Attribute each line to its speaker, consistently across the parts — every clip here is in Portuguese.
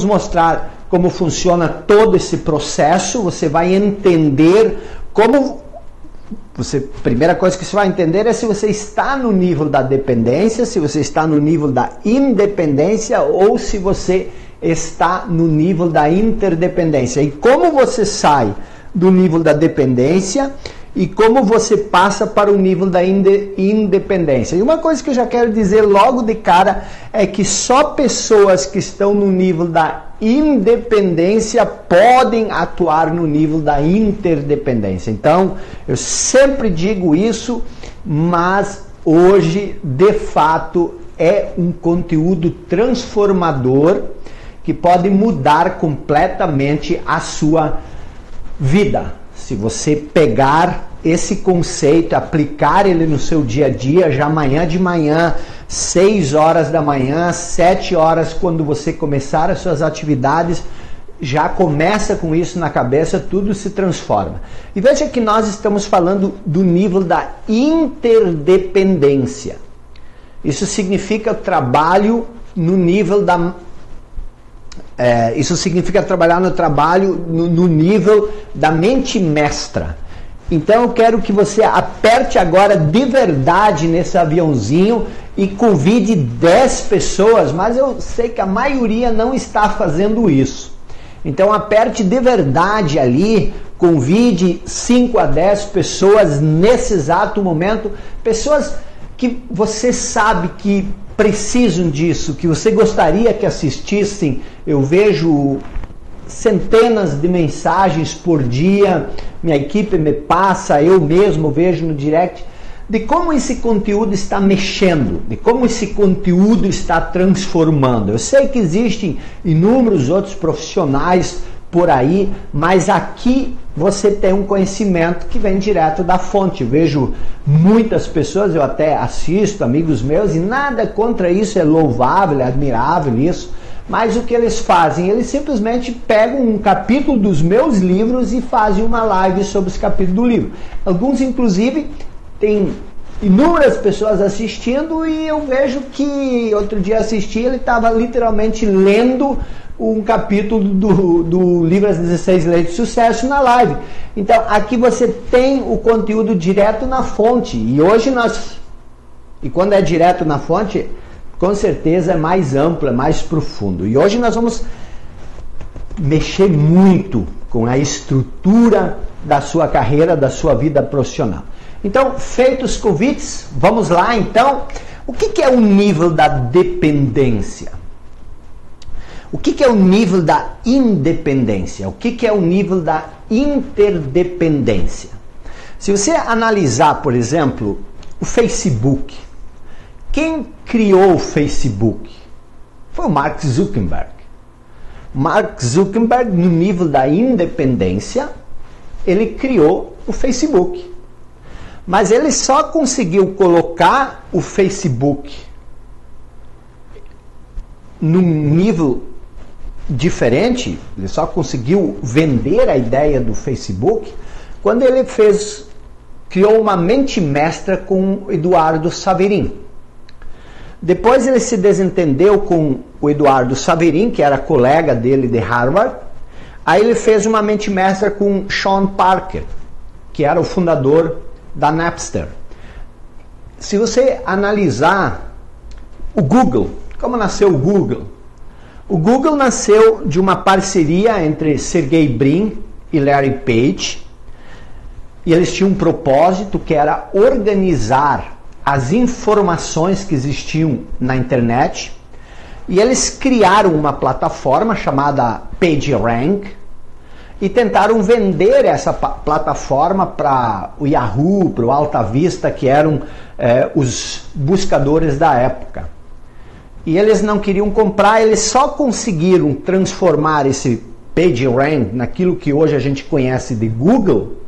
Speaker 1: mostrar como funciona todo esse processo. Você vai entender como... primeira coisa que você vai entender é se você está no nível da dependência, se você está no nível da independência ou se você está no nível da interdependência. E como você sai do nível da dependência e como você passa para o nível da independência. E uma coisa que eu já quero dizer logo de cara é que só pessoas que estão no nível da independência podem atuar no nível da interdependência. Então, eu sempre digo isso, mas hoje, de fato, é um conteúdo transformador que pode mudar completamente a sua vida. Se você pegar esse conceito, aplicar ele no seu dia a dia, já amanhã de manhã, 6 horas da manhã, 7 horas, quando você começar as suas atividades, já começa com isso na cabeça, tudo se transforma. E veja que nós estamos falando do nível da interdependência. Isso significa trabalho no nível da... isso significa trabalhar no trabalho no nível da mente mestra. Então eu quero que você aperte agora de verdade nesse aviãozinho e convide 10 pessoas, mas eu sei que a maioria não está fazendo isso. Então aperte de verdade ali, convide 5 a 10 pessoas nesse exato momento, pessoas que você sabe que precisam disso, que você gostaria que assistissem. Eu vejo centenas de mensagens por dia, minha equipe me passa, eu mesmo vejo no direct, de como esse conteúdo está mexendo, de como esse conteúdo está transformando. Eu sei que existem inúmeros outros profissionais por aí, mas aqui você tem um conhecimento que vem direto da fonte. Eu vejo muitas pessoas, eu até assisto, amigos meus, e nada contra isso, é louvável, é admirável isso, mas o que eles fazem? Eles simplesmente pegam um capítulo dos meus livros e fazem uma live sobre esse capítulo do livro. Alguns, inclusive, tem inúmeras pessoas assistindo e eu vejo que outro dia assisti, ele estava literalmente lendo um capítulo do livro As 16 Leis de Sucesso na live. Então, aqui você tem o conteúdo direto na fonte. E hoje e quando é direto na fonte, com certeza é mais amplo, é mais profundo. E hoje nós vamos mexer muito com a estrutura da sua carreira, da sua vida profissional. Então, feitos os convites, vamos lá então. O que é o nível da dependência? O que é o nível da independência? O que é o nível da interdependência? Se você analisar, por exemplo, o Facebook, quem criou o Facebook? Foi o Mark Zuckerberg. Mark Zuckerberg, no nível da independência, ele criou o Facebook. Mas ele só conseguiu colocar o Facebook num nível diferente, ele só conseguiu vender a ideia do Facebook quando ele criou uma mente mestra com o Eduardo Saverin. Depois ele se desentendeu com o Eduardo Saverin, que era colega dele de Harvard. Aí ele fez uma mente mestra com Sean Parker, que era o fundador da Napster. Se você analisar o Google, como nasceu o Google? O Google nasceu de uma parceria entre Sergey Brin e Larry Page, e eles tinham um propósito que era organizar as informações que existiam na internet, e eles criaram uma plataforma chamada PageRank e tentaram vender essa plataforma para o Yahoo, para o Alta Vista, que eram os buscadores da época. E eles não queriam comprar, eles só conseguiram transformar esse PageRank naquilo que hoje a gente conhece de Google,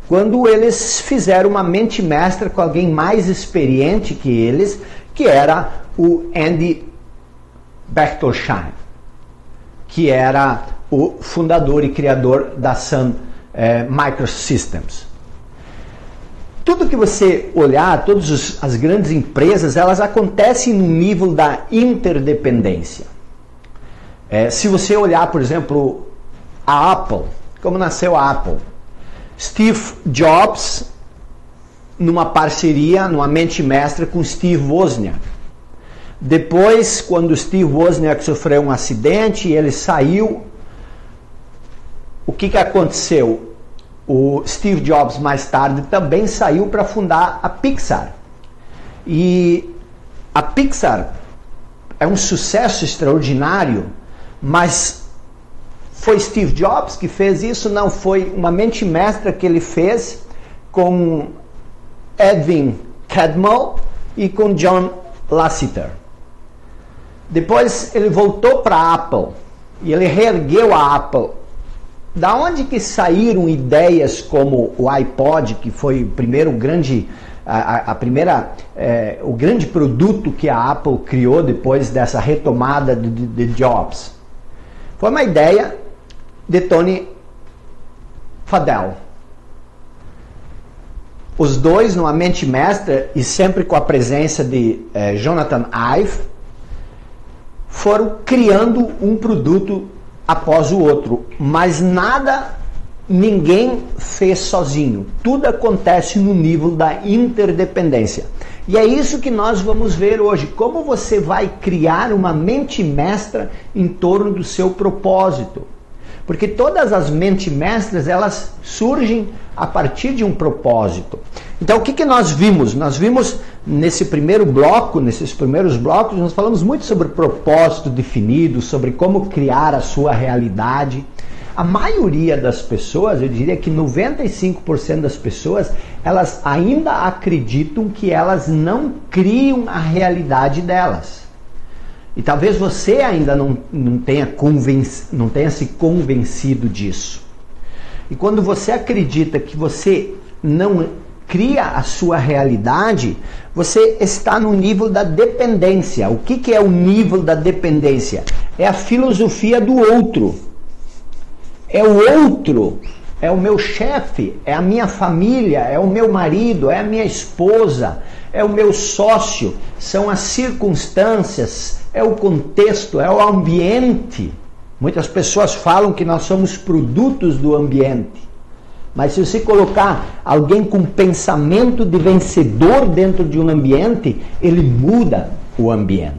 Speaker 1: quando eles fizeram uma mente mestra com alguém mais experiente que eles, que era o Andy Bechtolsheim, que era o fundador e criador da Sun Microsystems. Tudo que você olhar, todas as grandes empresas, elas acontecem no nível da interdependência. Se você olhar, por exemplo, a Apple, como nasceu a Apple? Steve Jobs, numa parceria, numa mente mestra com Steve Wozniak. Depois, quando Steve Wozniak sofreu um acidente e ele saiu, o que aconteceu? O Steve Jobs, mais tarde, também saiu para fundar a Pixar. E a Pixar é um sucesso extraordinário, mas foi Steve Jobs que fez isso? Não, foi uma mente mestra que ele fez com Edwin Catmull e com John Lasseter. Depois ele voltou para a Apple e ele reergueu a Apple. Da onde que saíram ideias como o iPod, que foi o primeiro grande, o grande produto que a Apple criou depois dessa retomada de Jobs? Foi uma ideia de Tony Fadell. Os dois, numa mente mestra e sempre com a presença de Jonathan Ive, foram criando um produto após o outro, mas ninguém fez sozinho. Tudo acontece no nível da interdependência. E é isso que nós vamos ver hoje, como você vai criar uma mente mestra em torno do seu propósito. Porque todas as mentes mestras, elas surgem a partir de um propósito. Então, o que nós vimos? Nós vimos nesse primeiro bloco, nesses primeiros blocos, nós falamos muito sobre propósito definido, sobre como criar a sua realidade. A maioria das pessoas, eu diria que 95% das pessoas, elas ainda acreditam que elas não criam a realidade delas. E talvez você ainda não tenha se convencido disso. E quando você acredita que você não cria a sua realidade, você está no nível da dependência. O que é o nível da dependência? É a filosofia do outro. É o outro, é o meu chefe, é a minha família, é o meu marido, é a minha esposa, é o meu sócio, são as circunstâncias, é o contexto, é o ambiente. Muitas pessoas falam que nós somos produtos do ambiente. Mas se você colocar alguém com pensamento de vencedor dentro de um ambiente, ele muda o ambiente.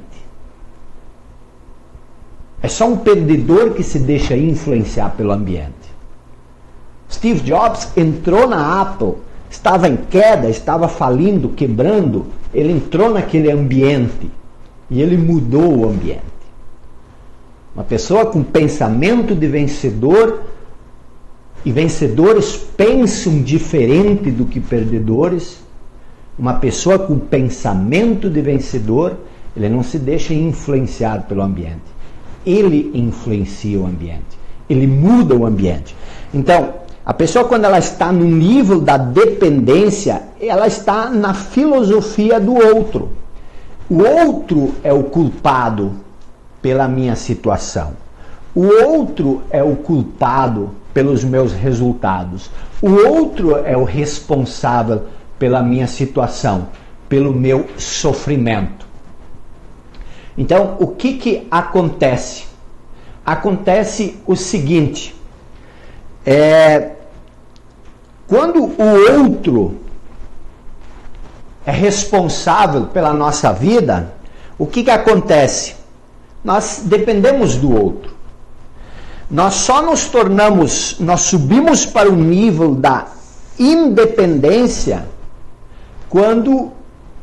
Speaker 1: É só um perdedor que se deixa influenciar pelo ambiente. Steve Jobs entrou na Apple, estava em queda, estava falindo, quebrando. Ele entrou naquele ambiente e ele mudou o ambiente. Uma pessoa com pensamento de vencedor, e vencedores pensam diferente do que perdedores. Uma pessoa com pensamento de vencedor, ele não se deixa influenciar pelo ambiente. Ele influencia o ambiente. Ele muda o ambiente. Então, a pessoa, quando ela está no nível da dependência, ela está na filosofia do outro. O outro é o culpado pela minha situação. O outro é o culpado pelos meus resultados. O outro é o responsável pela minha situação, pelo meu sofrimento. Então, o que acontece? Acontece o seguinte, quando o outro é responsável pela nossa vida, o que acontece? Nós dependemos do outro. Nós só nós subimos para o nível da independência quando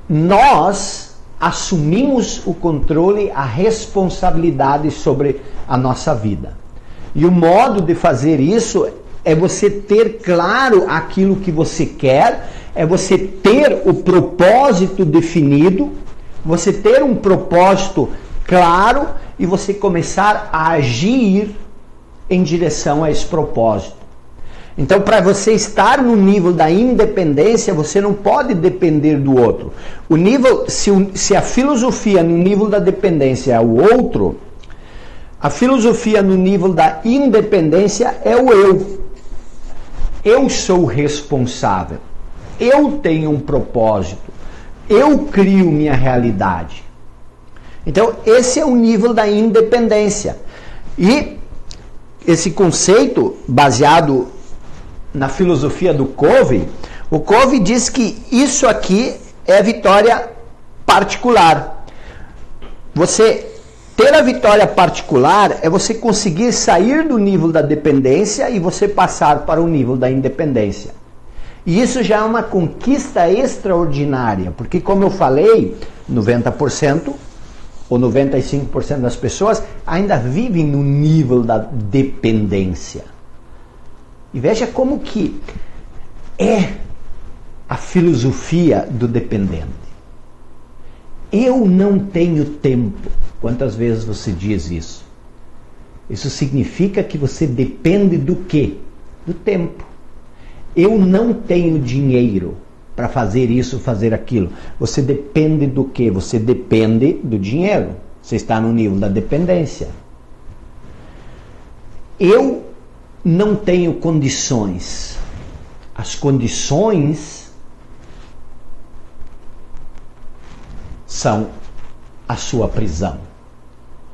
Speaker 1: nós assumimos o controle, a responsabilidade sobre a nossa vida. E o modo de fazer isso é você ter claro aquilo que você quer, é você ter o propósito definido, você ter um propósito claro e você começar a agir em direção a esse propósito. Então, para você estar no nível da independência, você não pode depender do outro. O nível, se a filosofia no nível da dependência é o outro, a filosofia no nível da independência é o eu. Eu sou responsável. Eu tenho um propósito. Eu crio minha realidade. Então, esse é o nível da independência. E esse conceito, baseado na filosofia do Covey, o Covey diz que isso aqui é vitória particular. Você ter a vitória particular é você conseguir sair do nível da dependência e você passar para o nível da independência. E isso já é uma conquista extraordinária, porque como eu falei, 90% ou 95% das pessoas ainda vivem no nível da dependência. E veja como que é a filosofia do dependente. Eu não tenho tempo. Quantas vezes você diz isso? Isso significa que você depende do quê? Do tempo. Eu não tenho dinheiro para fazer isso, fazer aquilo. Você depende do quê? Você depende do dinheiro. Você está no nível da dependência. Eu não tenho condições. As condições são a sua prisão.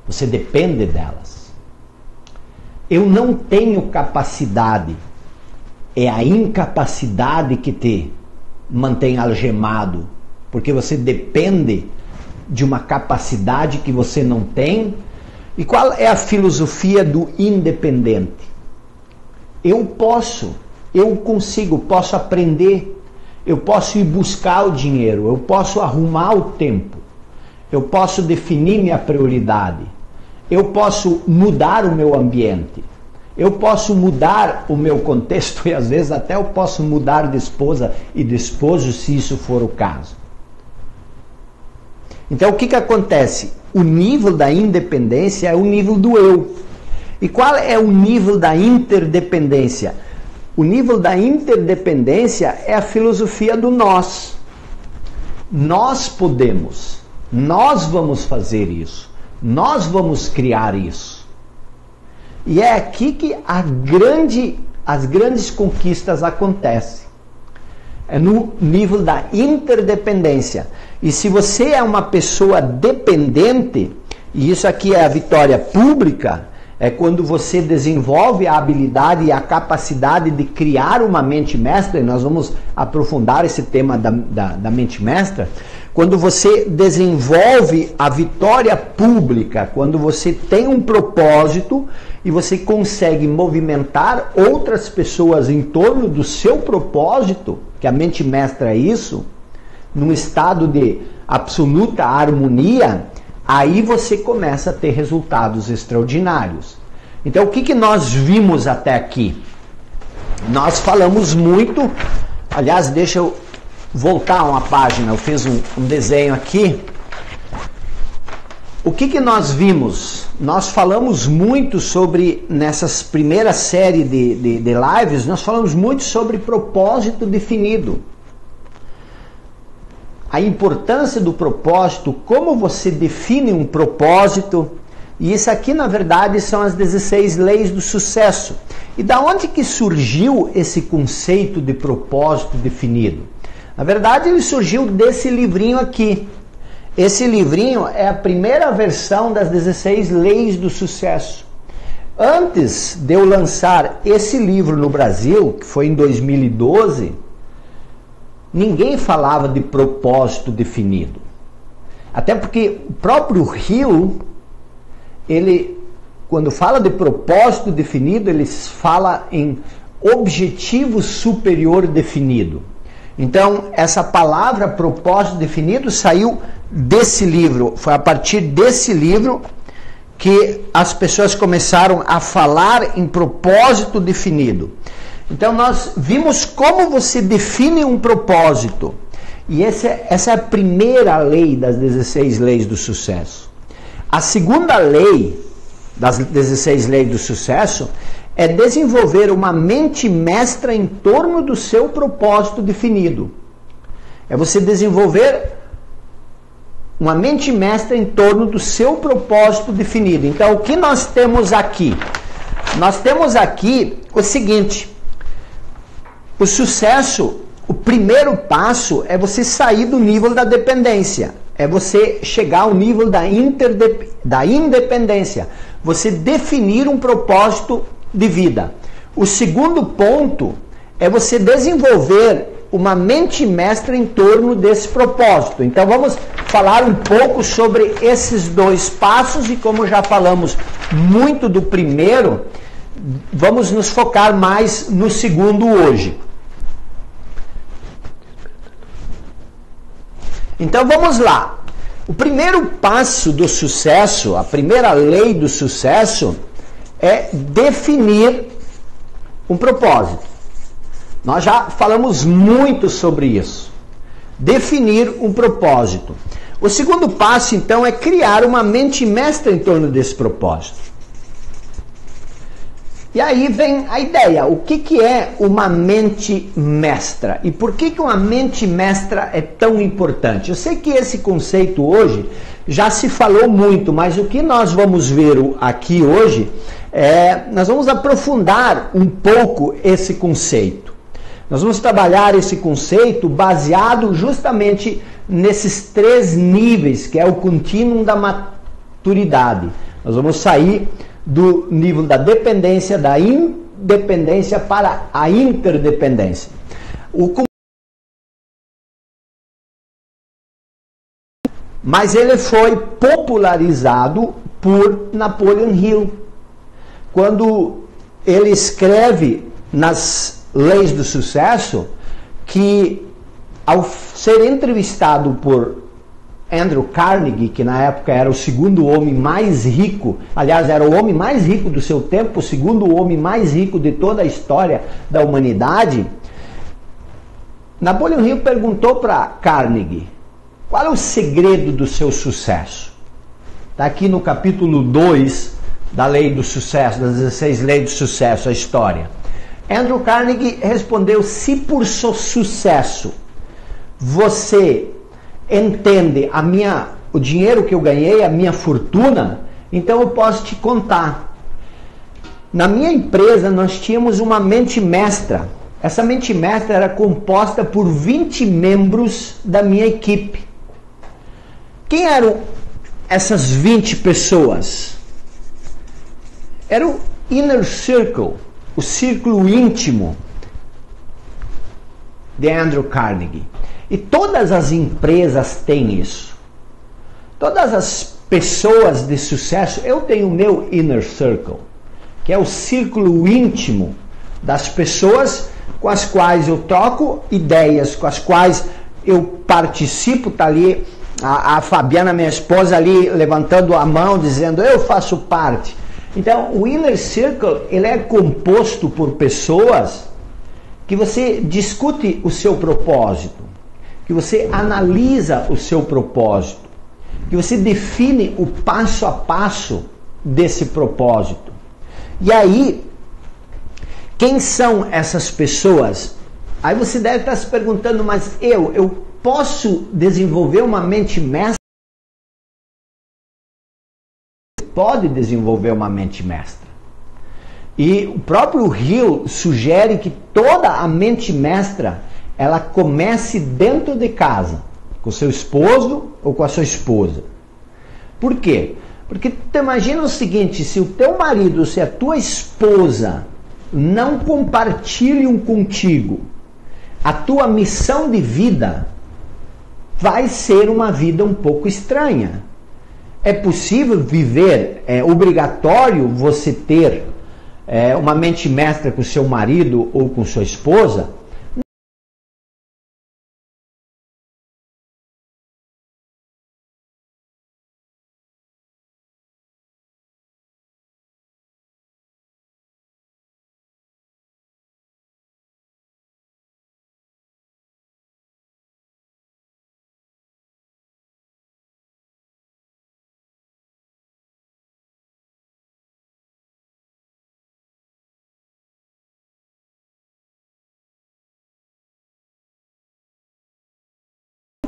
Speaker 1: Você depende delas. Eu não tenho capacidade. É a incapacidade que te mantém algemado, porque você depende de uma capacidade que você não tem. E qual é a filosofia do independente? Eu posso aprender, eu posso ir buscar o dinheiro, eu posso arrumar o tempo, eu posso definir minha prioridade, eu posso mudar o meu ambiente. Eu posso mudar o meu contexto e às vezes até eu posso mudar de esposa e de esposo se isso for o caso. Então o que acontece? O nível da independência é o nível do eu. E qual é o nível da interdependência? O nível da interdependência é a filosofia do nós. Nós podemos, nós vamos fazer isso, nós vamos criar isso. E é aqui que as grandes conquistas acontecem. É no nível da interdependência. E se você é uma pessoa dependente, e isso aqui é a vitória pública, é quando você desenvolve a habilidade e a capacidade de criar uma mente mestra, e nós vamos aprofundar esse tema da mente mestra. Quando você desenvolve a vitória pública, quando você tem um propósito e você consegue movimentar outras pessoas em torno do seu propósito, que a mente mestra é isso, num estado de absoluta harmonia, aí você começa a ter resultados extraordinários. Então, o que nós vimos até aqui? Nós falamos muito, aliás, deixa eu voltar uma página, eu fiz um desenho aqui. O que nós vimos? Nós falamos muito sobre, nessas primeiras séries de lives, nós falamos muito sobre propósito definido. A importância do propósito, como você define um propósito, e isso aqui na verdade são as 16 leis do sucesso. E da onde que surgiu esse conceito de propósito definido? Na verdade ele surgiu desse livrinho aqui. Esse livrinho é a primeira versão das 16 leis do sucesso. Antes de eu lançar esse livro no Brasil, que foi em 2012, ninguém falava de propósito definido. Até porque o próprio Hill, ele, quando fala de propósito definido, ele fala em objetivo superior definido. Então, essa palavra propósito definido saiu desse livro. Foi a partir desse livro que as pessoas começaram a falar em propósito definido. Então nós vimos como você define um propósito. E essa é a primeira lei das 16 leis do sucesso. A segunda lei das 16 leis do sucesso é desenvolver uma mente mestra em torno do seu propósito definido. É você desenvolver uma mente mestra em torno do seu propósito definido. Então o que nós temos aqui? Nós temos aqui o seguinte: o sucesso, o primeiro passo é você sair do nível da dependência. é você chegar ao nível da independência, você definir um propósito de vida. O segundo ponto é você desenvolver uma mente mestra em torno desse propósito. Então vamos falar um pouco sobre esses dois passos e como já falamos muito do primeiro, vamos nos focar mais no segundo hoje. Então vamos lá. O primeiro passo do sucesso, a primeira lei do sucesso é definir um propósito. Nós já falamos muito sobre isso. Definir um propósito. O segundo passo, então, é criar uma mente mestra em torno desse propósito. E aí vem a ideia, o que é uma mente mestra? E por que uma mente mestra é tão importante? Eu sei que esse conceito hoje já se falou muito, mas o que nós vamos ver aqui hoje, nós vamos aprofundar um pouco esse conceito. Nós vamos trabalhar esse conceito baseado justamente nesses 3 níveis, que é o contínuo da maturidade. Nós vamos sair do nível da dependência, da independência para a interdependência. Mas ele foi popularizado por Napoleon Hill. Quando ele escreve nas Leis do Sucesso, que ao ser entrevistado por Andrew Carnegie, que na época era o segundo homem mais rico, aliás, era o homem mais rico do seu tempo, o segundo homem mais rico de toda a história da humanidade, Napoleon Hill perguntou para Carnegie, qual é o segredo do seu sucesso? Está aqui no capítulo 2 da Lei do Sucesso, das 16 Leis do Sucesso, a história. Andrew Carnegie respondeu, se por seu sucesso você entende o dinheiro que eu ganhei, a minha fortuna, então eu posso te contar. Na minha empresa nós tínhamos uma mente mestra. Essa mente mestra era composta por 20 membros da minha equipe. Quem eram essas 20 pessoas? Era o Inner Circle, o círculo íntimo de Andrew Carnegie. E todas as empresas têm isso. Todas as pessoas de sucesso, eu tenho o meu Inner Circle, que é o círculo íntimo das pessoas com as quais eu troco ideias, com as quais eu participo. Está ali a Fabiana, minha esposa, ali levantando a mão, dizendo, eu faço parte. Então, o Inner Circle, ele é composto por pessoas que você discute o seu propósito, que você analisa o seu propósito, que você define o passo a passo desse propósito. E aí, quem são essas pessoas? Aí você deve estar se perguntando, mas eu posso desenvolver uma mente mestra? Pode desenvolver uma mente mestra. E o próprio Hill sugere que toda a mente mestra ela comece dentro de casa, com seu esposo ou com a sua esposa. Por quê? Porque tu imagina o seguinte, se o teu marido, se a tua esposa não compartilham contigo a tua missão de vida, vai ser uma vida um pouco estranha. É possível viver, é obrigatório você ter uma mente mestra com seu marido ou com sua esposa?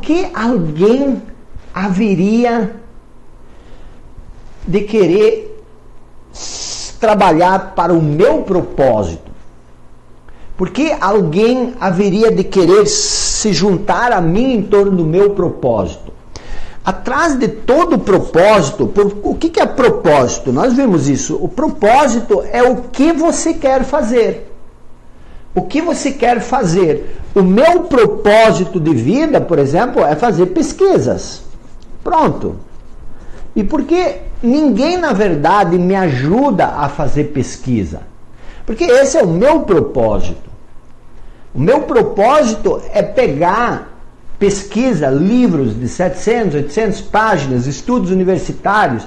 Speaker 1: Que alguém haveria de querer trabalhar para o meu propósito? Por que alguém haveria de querer se juntar a mim em torno do meu propósito? Atrás de todo propósito, o que é propósito? Nós vimos isso. O propósito é o que você quer fazer. O que você quer fazer? O meu propósito de vida, por exemplo, é fazer pesquisas. Pronto. E por que ninguém, na verdade, me ajuda a fazer pesquisa? Porque esse é o meu propósito. O meu propósito é pegar pesquisa, livros de 700, 800 páginas, estudos universitários,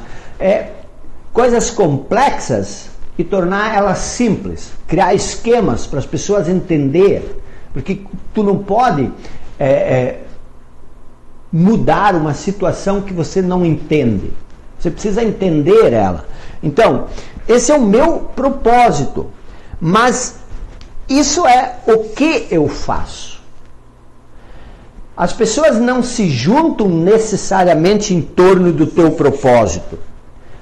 Speaker 1: coisas complexas e tornar elas simples, criar esquemas para as pessoas entenderem, porque tu não pode mudar uma situação que você não entende, você precisa entender ela. Então, esse é o meu propósito, mas isso é o que eu faço. As pessoas não se juntam necessariamente em torno do teu propósito,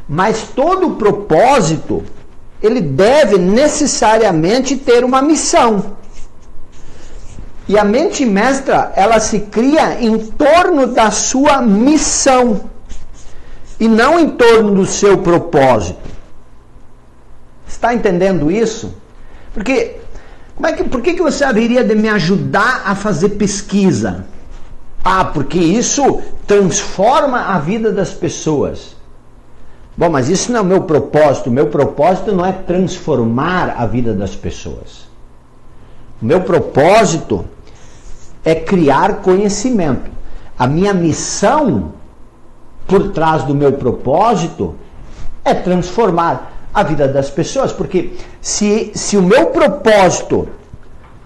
Speaker 1: mas todo propósito, ele deve necessariamente ter uma missão. E a mente mestra, ela se cria em torno da sua missão, e não em torno do seu propósito. Está entendendo isso? Porque, por que você haveria de me ajudar a fazer pesquisa? Porque isso transforma a vida das pessoas. Bom, mas isso não é o meu propósito. O meu propósito não é transformar a vida das pessoas. O meu propósito é criar conhecimento. A minha missão por trás do meu propósito é transformar a vida das pessoas. Porque se o meu propósito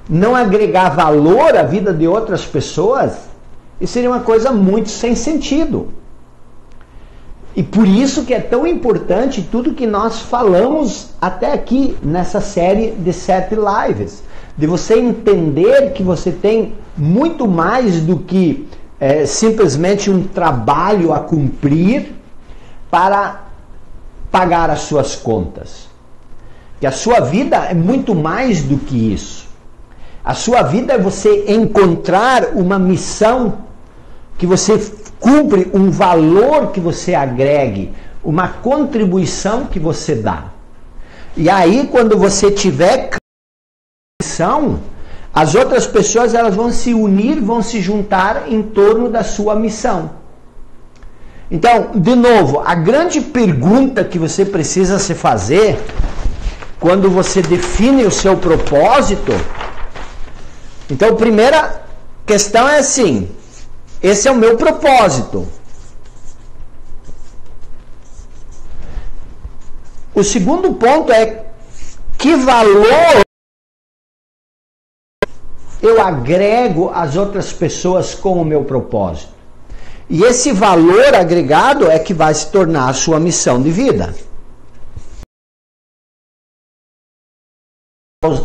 Speaker 1: não agregar valor à vida de outras pessoas, isso seria uma coisa muito sem sentido. E por isso que é tão importante tudo que nós falamos até aqui nessa série de 7 lives. De você entender que você tem muito mais do que simplesmente um trabalho a cumprir para pagar as suas contas. Que a sua vida é muito mais do que isso. A sua vida é você encontrar uma missão que você cumpre, um valor que você agregue, uma contribuição que você dá. E aí, quando você tiver missão, as outras pessoas elas vão se unir, vão se juntar em torno da sua missão. Então, de novo, a grande pergunta que você precisa se fazer quando você define o seu propósito, então a primeira questão é assim: esse é o meu propósito. O segundo ponto é que valor eu agrego às outras pessoas com o meu propósito. E esse valor agregado é que vai se tornar a sua missão de vida.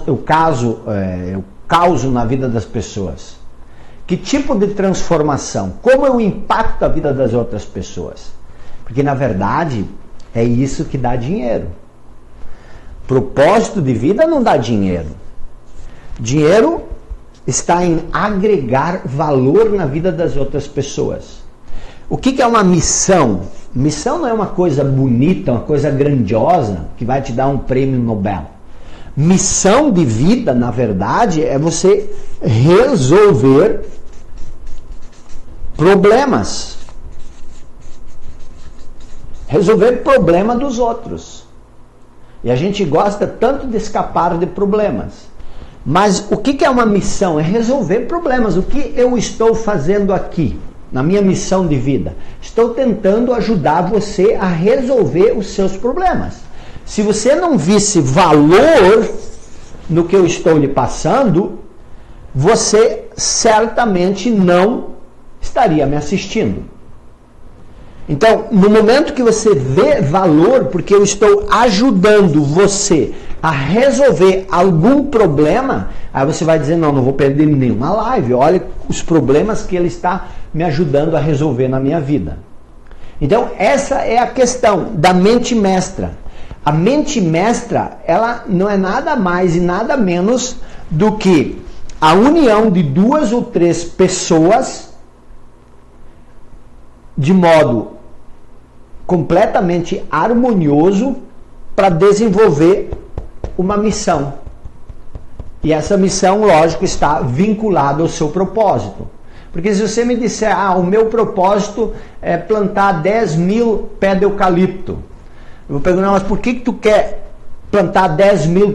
Speaker 1: Eu causo na vida das pessoas. Que tipo de transformação? Como eu impacto a vida das outras pessoas? Porque, na verdade, é isso que dá dinheiro. Propósito de vida não dá dinheiro. Dinheiro está em agregar valor na vida das outras pessoas. O que é uma missão? Missão não é uma coisa bonita, uma coisa grandiosa que vai te dar um prêmio Nobel. Missão de vida, na verdade, é você resolver problemas. Resolver problema dos outros. E a gente gosta tanto de escapar de problemas. Mas o que é uma missão? É resolver problemas. O que eu estou fazendo aqui, na minha missão de vida? Estou tentando ajudar você a resolver os seus problemas. Se você não visse valor no que eu estou lhe passando, você certamente não estaria me assistindo. Então, no momento que você vê valor, porque eu estou ajudando você a resolver algum problema, aí você vai dizer, não vou perder nenhuma live, olha os problemas que ele está me ajudando a resolver na minha vida. Então, essa é a questão da mente mestra. A mente mestra, ela não é nada mais e nada menos do que a união de 2 ou 3 pessoas de modo completamente harmonioso para desenvolver uma missão. E essa missão, lógico, está vinculada ao seu propósito. Porque se você me disser, o meu propósito é plantar 10 mil pés de eucalipto, eu vou perguntar, mas por que tu quer plantar 10 mil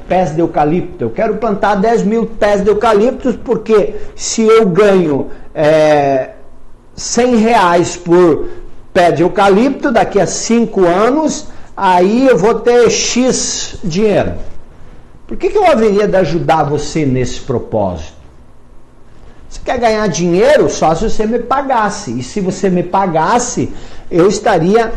Speaker 1: pés de eucalipto? Eu quero plantar 10 mil pés de eucalipto porque se eu ganho 100 reais por pé de eucalipto, daqui a 5 anos, aí eu vou ter X dinheiro. Por que eu haveria de ajudar você nesse propósito? Você quer ganhar dinheiro só se você me pagasse. E se você me pagasse, eu estaria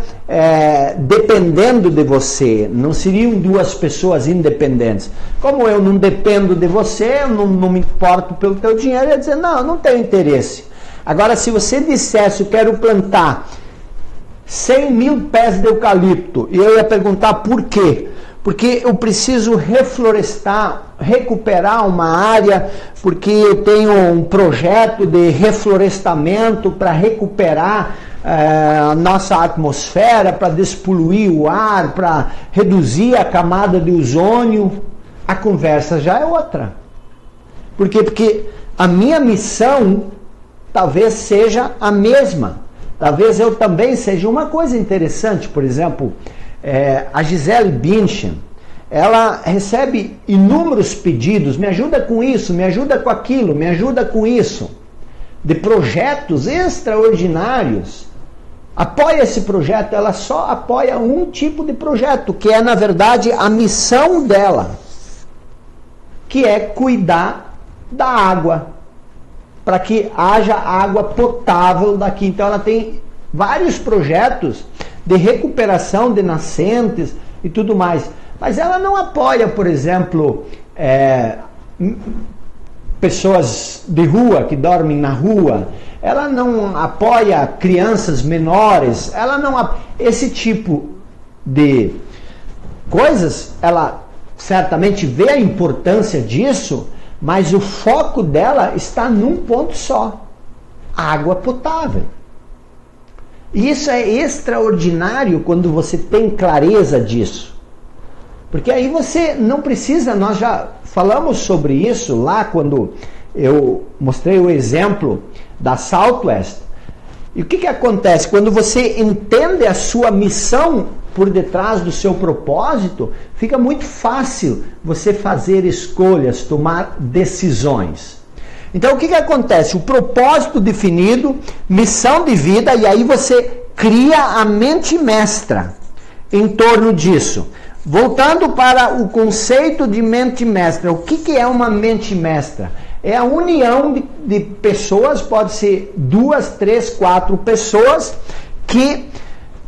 Speaker 1: dependendo de você. Não seriam duas pessoas independentes. Como eu não dependo de você, eu não me importo pelo teu dinheiro, eu ia dizer, não, eu não tenho interesse. Agora, se você dissesse, eu quero plantar 100 mil pés de eucalipto, e eu ia perguntar por quê? Porque eu preciso reflorestar, recuperar uma área, porque eu tenho um projeto de reflorestamento para recuperar a nossa atmosfera, para despoluir o ar, para reduzir a camada de ozônio. A conversa já é outra. Por quê? Porque a minha missão talvez seja a mesma. Talvez eu também seja uma coisa interessante, por exemplo, a Gisele Bündchen, ela recebe inúmeros pedidos, me ajuda com isso, me ajuda com aquilo, me ajuda com isso, de projetos extraordinários. Apoia esse projeto, ela só apoia um tipo de projeto, que é na verdade a missão dela, que é cuidar da água, para que haja água potável daqui. Então ela tem vários projetos de recuperação de nascentes e tudo mais. Mas ela não apoia, por exemplo, pessoas de rua que dormem na rua. Ela não apoia crianças menores. Ela não esse tipo de coisas, ela certamente vê a importância disso, mas o foco dela está num ponto só: água potável. E isso é extraordinário quando você tem clareza disso. Porque aí você não precisa, nós já falamos sobre isso lá quando eu mostrei o exemplo da Southwest. E o que acontece? Quando você entende a sua missão por detrás do seu propósito, fica muito fácil você fazer escolhas, tomar decisões. Então o que acontece? O propósito definido, missão de vida, e aí você cria a mente mestra em torno disso. Voltando para o conceito de mente mestra, o que é uma mente mestra? É a união de pessoas, pode ser 2, 3, 4 pessoas que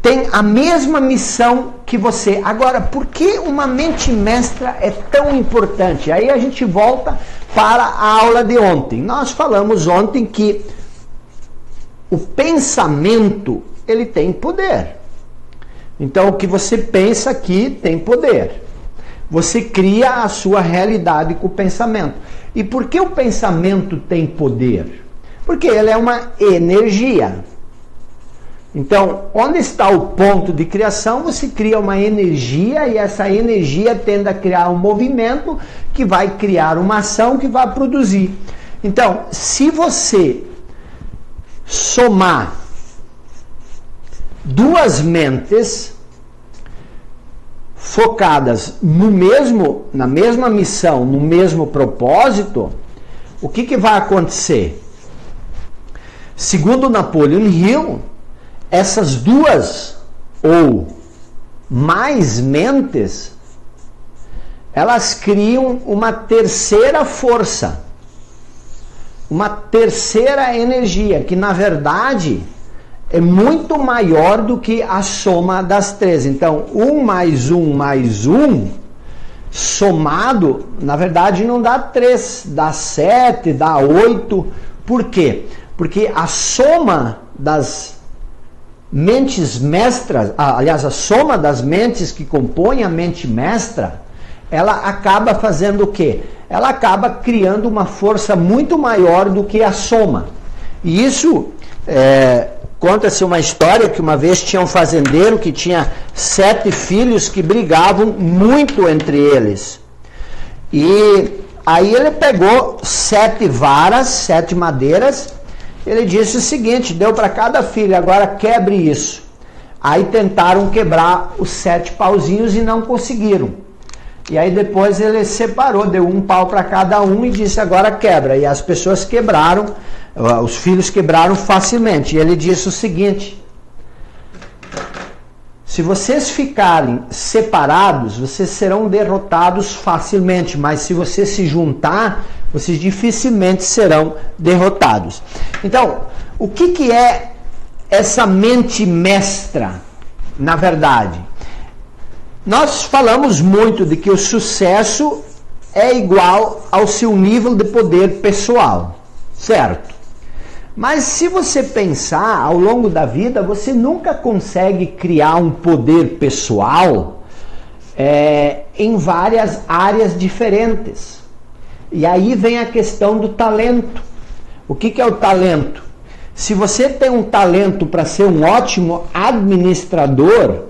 Speaker 1: têm a mesma missão que você. Agora, por que uma mente mestra é tão importante? Aí a gente volta para a aula de ontem. Nós falamos ontem que o pensamento, ele tem poder. Então, o que você pensa aqui tem poder. Você cria a sua realidade com o pensamento. E por que o pensamento tem poder? Porque ele é uma energia. Então, onde está o ponto de criação? Você cria uma energia e essa energia tende a criar um movimento que vai criar uma ação que vai produzir. Então, se você somar duas mentes focadas na mesma missão, no mesmo propósito, o que vai acontecer? Segundo Napoleon Hill, essas duas ou mais mentes, elas criam uma terceira força, uma terceira energia, que na verdade é muito maior do que a soma das três. Então, 1 mais 1 mais 1, somado, na verdade não dá 3, dá 7, dá 8. Por quê? Porque a soma das mentes mestras, aliás, a soma das mentes que compõem a mente mestra, ela acaba fazendo o quê? Ela acaba criando uma força muito maior do que a soma. E isso conta-se uma história que uma vez tinha um fazendeiro que tinha 7 filhos que brigavam muito entre eles. E aí ele pegou 7 varas, 7 madeiras, ele disse o seguinte, deu para cada filho, agora quebre isso. Aí tentaram quebrar os 7 pauzinhos e não conseguiram. E aí depois ele separou, deu um pau para cada um e disse, agora quebra. E as pessoas quebraram, os filhos quebraram facilmente. E ele disse o seguinte, se vocês ficarem separados, vocês serão derrotados facilmente, mas se vocês se juntar, vocês dificilmente serão derrotados. Então, o que é essa mente mestra, na verdade? Nós falamos muito de que o sucesso é igual ao seu nível de poder pessoal, certo? Mas se você pensar ao longo da vida, você nunca consegue criar um poder pessoal em várias áreas diferentes. E aí vem a questão do talento. O que é o talento? Se você tem um talento para ser um ótimo administrador,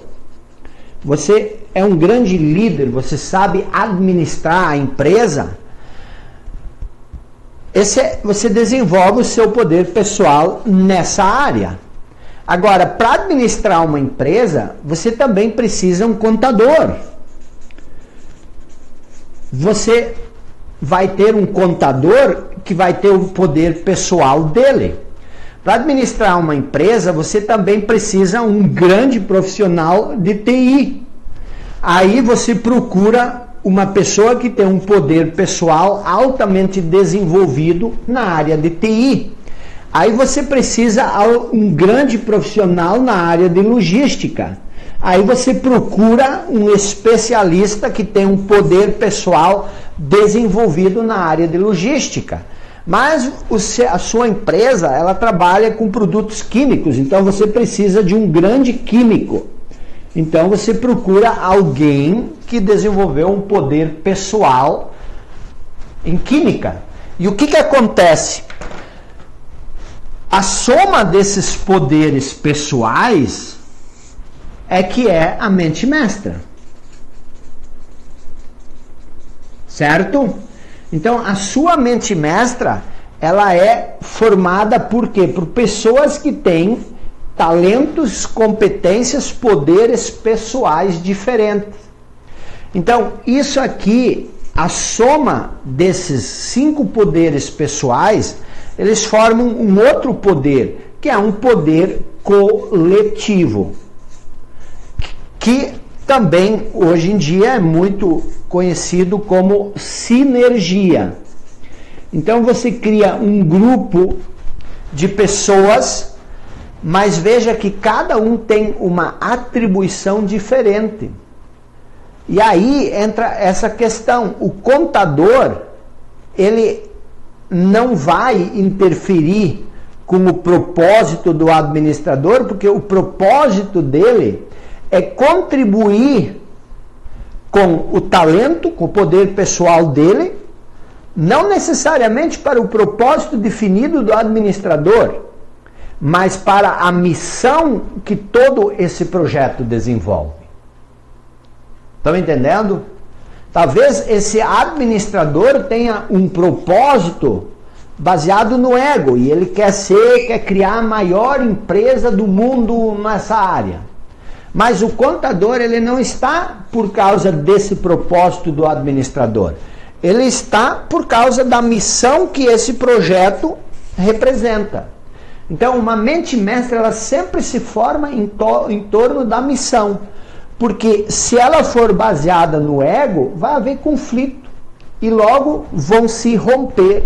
Speaker 1: você é um grande líder, você sabe administrar a empresa, você desenvolve o seu poder pessoal nessa área. Agora, para administrar uma empresa, você também precisa de um contador. Você vai ter um contador que vai ter o poder pessoal dele. Para administrar uma empresa, você também precisa de um grande profissional de TI. Aí você procura uma pessoa que tem um poder pessoal altamente desenvolvido na área de TI. Aí você precisa de um grande profissional na área de logística. Aí você procura um especialista que tem um poder pessoal desenvolvido na área de logística. Mas a sua empresa, ela trabalha com produtos químicos, então você precisa de um grande químico. Então você procura alguém que desenvolveu um poder pessoal em química. E o que acontece? A soma desses poderes pessoais é que é a mente mestra. Certo? Então a sua mente mestra, ela é formada por quê? Por pessoas que têm talentos, competências, poderes pessoais diferentes. Então, isso aqui, a soma desses 5 poderes pessoais, eles formam um outro poder, que é um poder coletivo, que também, hoje em dia, é muito conhecido como sinergia. Então, você cria um grupo de pessoas, mas veja que cada um tem uma atribuição diferente. E aí entra essa questão. O contador, ele não vai interferir com o propósito do administrador, porque o propósito dele é contribuir com o talento, com o poder pessoal dele, não necessariamente para o propósito definido do administrador, mas para a missão que todo esse projeto desenvolve. Estão entendendo? Talvez esse administrador tenha um propósito baseado no ego, e ele quer criar a maior empresa do mundo nessa área. Mas o contador, ele não está por causa desse propósito do administrador. Ele está por causa da missão que esse projeto representa. Então, uma mente mestra, ela sempre se forma em torno da missão. Porque se ela for baseada no ego, vai haver conflito. E logo vão se romper,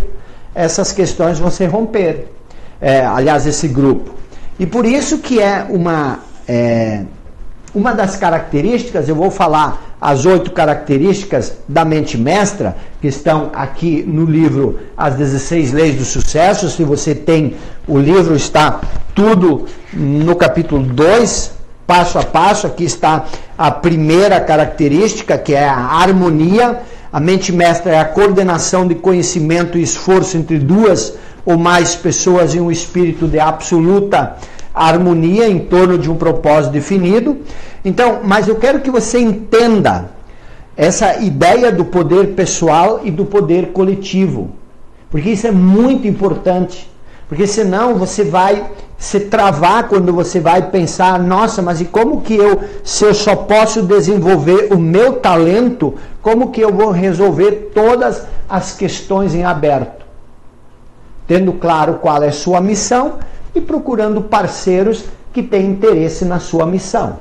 Speaker 1: essas questões vão se romper. Aliás, esse grupo. E por isso que uma das características, eu vou falar as 8 características da mente mestra, que estão aqui no livro As 16 Leis do Sucesso. Se você tem o livro, está tudo no capítulo 2, passo a passo. Aqui está a primeira característica, que é a harmonia. A mente mestra é a coordenação de conhecimento e esforço entre 2 ou mais pessoas em um espírito de absoluta a harmonia em torno de um propósito definido. Então, mas eu quero que você entenda essa ideia do poder pessoal e do poder coletivo, porque isso é muito importante, porque senão você vai se travar quando você vai pensar, nossa, mas e como que se eu só posso desenvolver o meu talento, como que eu vou resolver todas as questões em aberto? Tendo claro qual é a sua missão e procurando parceiros que têm interesse na sua missão.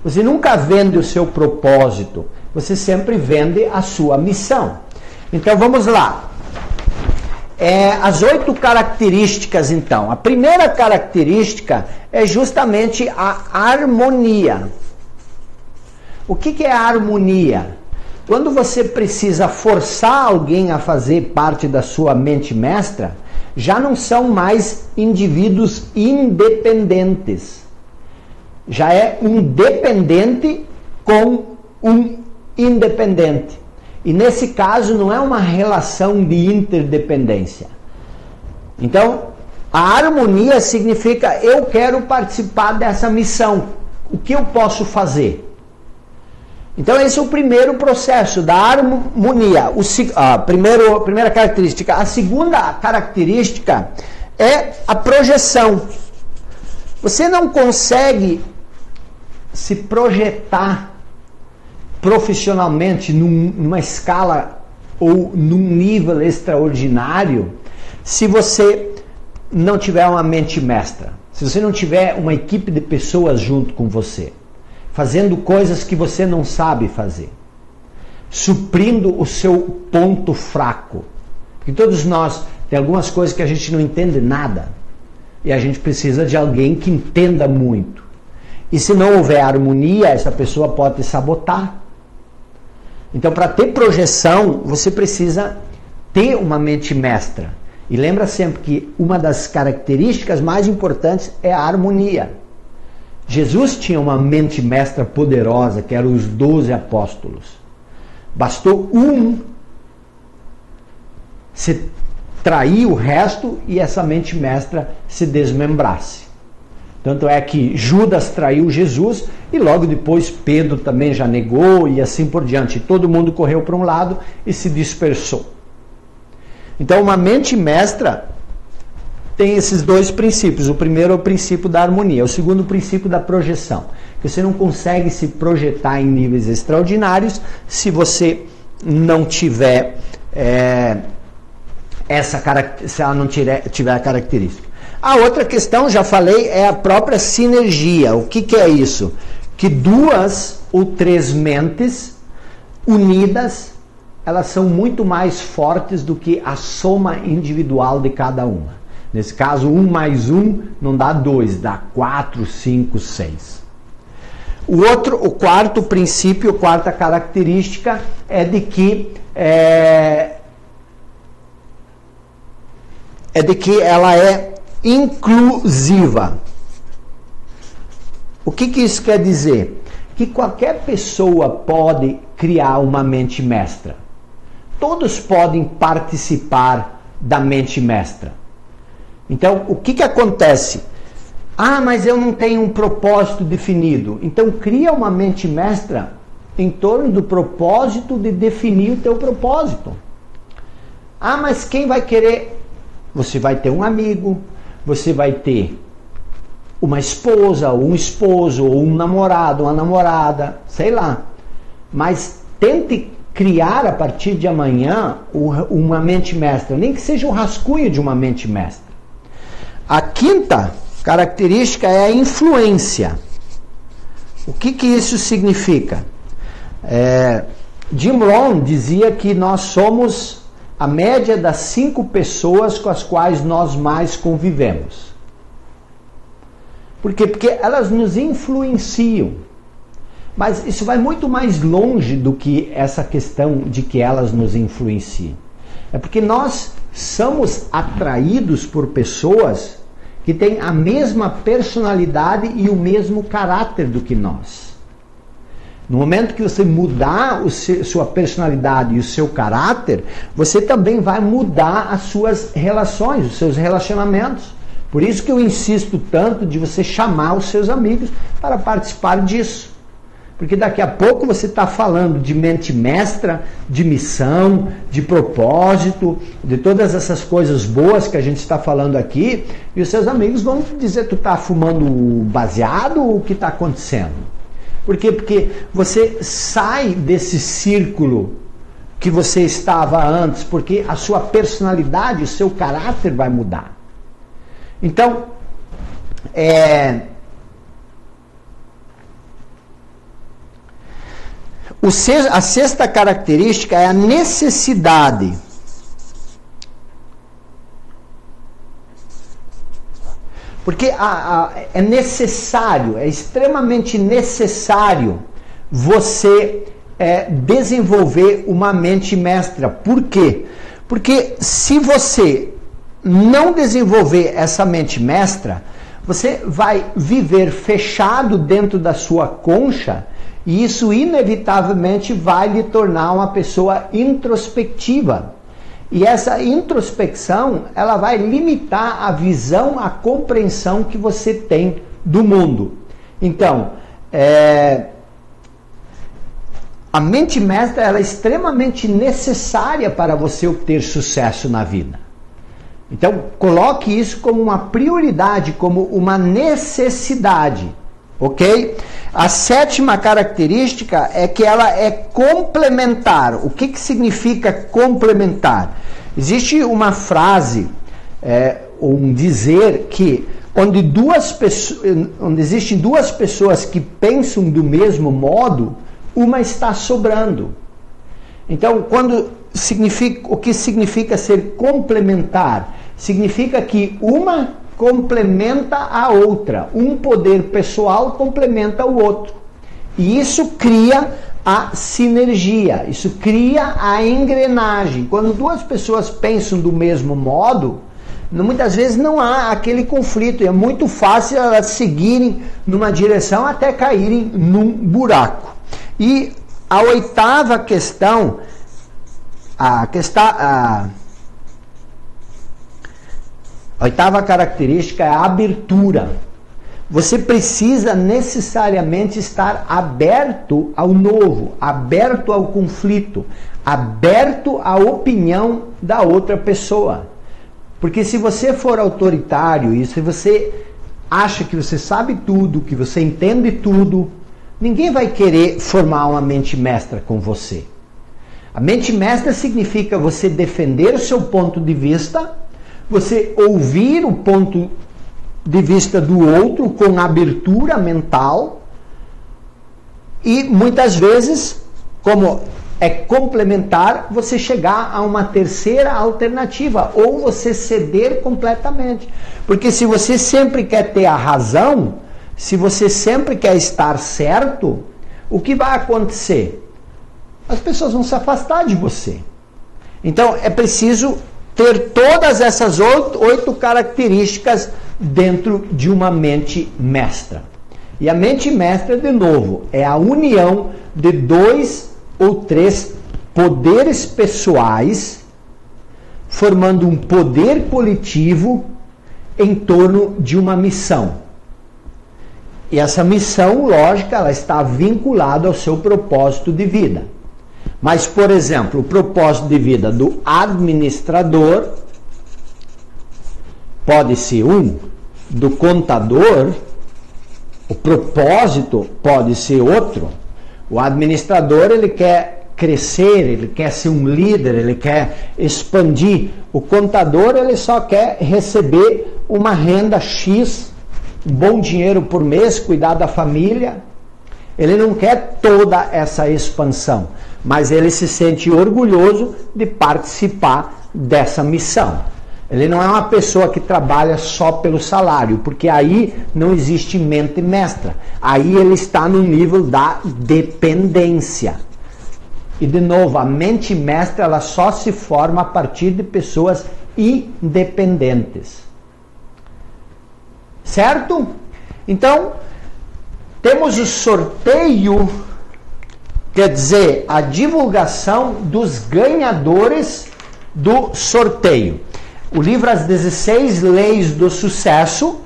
Speaker 1: Você nunca vende o seu propósito, você sempre vende a sua missão. Então vamos lá. As 8 características, então. A primeira característica é justamente a harmonia. O que é a harmonia? Quando você precisa forçar alguém a fazer parte da sua mente mestra, já não são mais indivíduos independentes. Já é um dependente com um independente. E nesse caso não é uma relação de interdependência. Então, a harmonia significa eu quero participar dessa missão. O que eu posso fazer? Então esse é o primeiro processo da harmonia. A primeira característica. A segunda característica é a projeção. Você não consegue se projetar profissionalmente numa escala ou num nível extraordinário se você não tiver uma mente mestra, se você não tiver uma equipe de pessoas junto com você, fazendo coisas que você não sabe fazer, suprindo o seu ponto fraco. Porque todos nós tem algumas coisas que a gente não entende nada e a gente precisa de alguém que entenda muito. E se não houver harmonia, essa pessoa pode te sabotar. Então, para ter projeção, você precisa ter uma mente mestra. E lembra sempre que uma das características mais importantes é a harmonia. Jesus tinha uma mente mestra poderosa, que eram os 12 apóstolos. Bastou um se trair o resto e essa mente mestra se desmembrasse. Tanto é que Judas traiu Jesus e logo depois Pedro também já negou e assim por diante. Todo mundo correu para um lado e se dispersou. Então uma mente mestra tem esses 2 princípios. O primeiro é o princípio da harmonia. O segundo, o princípio da projeção. Você não consegue se projetar em níveis extraordinários se você não tiver se ela não tiver a característica. A outra questão, já falei, é a própria sinergia. O que é isso? Que 2 ou 3 mentes unidas, elas são muito mais fortes do que a soma individual de cada uma. Nesse caso, 1 mais 1 não dá 2, dá 4, 5, 6. O quarto princípio, a quarta característica é de que ela é inclusiva. O que isso quer dizer? Que qualquer pessoa pode criar uma mente mestra. Todos podem participar da mente mestra. Então, o que acontece? Mas eu não tenho um propósito definido. Então, cria uma mente mestra em torno do propósito de definir o teu propósito. Mas quem vai querer? Você vai ter um amigo, você vai ter uma esposa, ou um esposo, ou um namorado, uma namorada, sei lá. Mas tente criar a partir de amanhã uma mente mestra, nem que seja um rascunho de uma mente mestra. A quinta característica é a influência. O que isso significa? Jim Rohn dizia que nós somos a média das 5 pessoas com as quais nós mais convivemos. Por quê? Porque elas nos influenciam. Mas isso vai muito mais longe do que essa questão de que elas nos influenciam. É porque nós somos atraídos por pessoas que têm a mesma personalidade e o mesmo caráter do que nós. No momento que você mudar sua personalidade e o seu caráter, você também vai mudar as suas relações, os seus relacionamentos. Por isso que eu insisto tanto de você chamar os seus amigos para participar disso. Porque daqui a pouco você está falando de mente mestra, de missão, de propósito, de todas essas coisas boas que a gente está falando aqui, e os seus amigos vão dizer: tu está fumando baseado ou o que está acontecendo? Por quê? Porque você sai desse círculo que você estava antes, porque a sua personalidade, o seu caráter vai mudar. Então, a sexta característica é a necessidade. Porque é necessário, é extremamente necessário você desenvolver uma mente mestra. Por quê? Porque se você não desenvolver essa mente mestra, você vai viver fechado dentro da sua concha, e isso inevitavelmente vai lhe tornar uma pessoa introspectiva. E essa introspecção, ela vai limitar a visão, a compreensão que você tem do mundo. Então, a mente mestra, ela é extremamente necessária para você obter sucesso na vida. Então, coloque isso como uma prioridade, como uma necessidade, ok? A sétima característica é que ela é complementar. O que significa complementar? Existe uma frase, um dizer que onde existem duas pessoas que pensam do mesmo modo, uma está sobrando. Então, o que significa ser complementar? Significa que uma complementa a outra. Um poder pessoal complementa o outro. E isso cria a sinergia, isso cria a engrenagem. Quando duas pessoas pensam do mesmo modo, muitas vezes não há aquele conflito. É muito fácil elas seguirem numa direção até caírem num buraco. E a oitava questão, a oitava característica é a abertura. Você precisa necessariamente estar aberto ao novo, aberto ao conflito, aberto à opinião da outra pessoa. Porque se você for autoritário e se você acha que você sabe tudo, que você entende tudo, ninguém vai querer formar uma mente mestra com você. A mente mestra significa você defender o seu ponto de vista, você ouvir o ponto de vista do outro com abertura mental e muitas vezes, como é complementar, você chegar a uma terceira alternativa ou você ceder completamente. Porque se você sempre quer ter a razão, se você sempre quer estar certo, o que vai acontecer? As pessoas vão se afastar de você. Então é preciso ter todas essas oito características dentro de uma mente mestra. E a mente mestra, de novo, é a união de 2 ou 3 poderes pessoais, formando um poder coletivo em torno de uma missão. E essa missão, lógica, ela está vinculada ao seu propósito de vida. Mas, por exemplo, o propósito de vida do administrador pode ser um, do contador, o propósito pode ser outro. O administrador, ele quer crescer, ele quer ser um líder, ele quer expandir. O contador, ele só quer receber uma renda X, um bom dinheiro por mês, cuidar da família. Ele não quer toda essa expansão, mas ele se sente orgulhoso de participar dessa missão. Ele não é uma pessoa que trabalha só pelo salário, porque aí não existe mente mestra. Aí ele está no nível da dependência. E de novo, a mente mestra, ela só se forma a partir de pessoas independentes. Certo? Então, temos o sorteio, quer dizer, a divulgação dos ganhadores do sorteio. o livro As 16 Leis do Sucesso,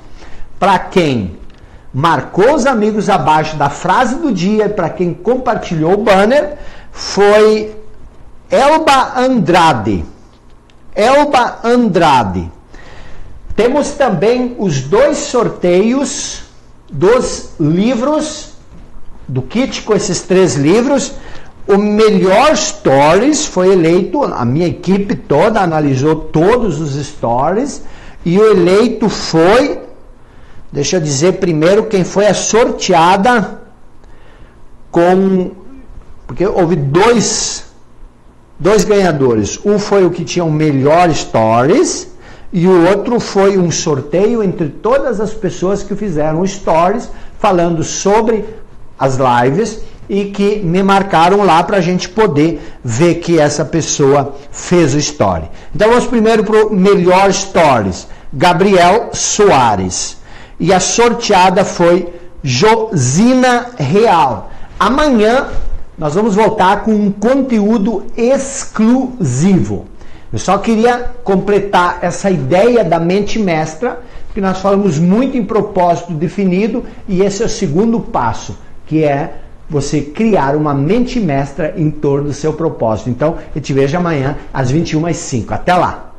Speaker 1: para quem marcou os amigos abaixo da frase do dia e para quem compartilhou o banner, foi Elba Andrade. Elba Andrade. Temos também os 2 sorteios dos livros, do kit com esses 3 livros. O melhor stories foi eleito, a minha equipe toda analisou todos os stories, e o eleito foi, deixa eu dizer primeiro quem foi a sorteada porque houve dois ganhadores. Um foi o que tinha o melhor stories, e o outro foi um sorteio entre todas as pessoas que fizeram stories falando sobre as lives e que me marcaram lá para a gente poder ver que essa pessoa fez o story. Então vamos primeiro para o melhor stories, Gabriel Soares. E a sorteada foi Josina Real. Amanhã nós vamos voltar com um conteúdo exclusivo. Eu só queria completar essa ideia da mente mestra, porque nós falamos muito em propósito definido, e esse é o segundo passo, que é você criar uma mente mestra em torno do seu propósito. Então, eu te vejo amanhã às 21h05. Até lá!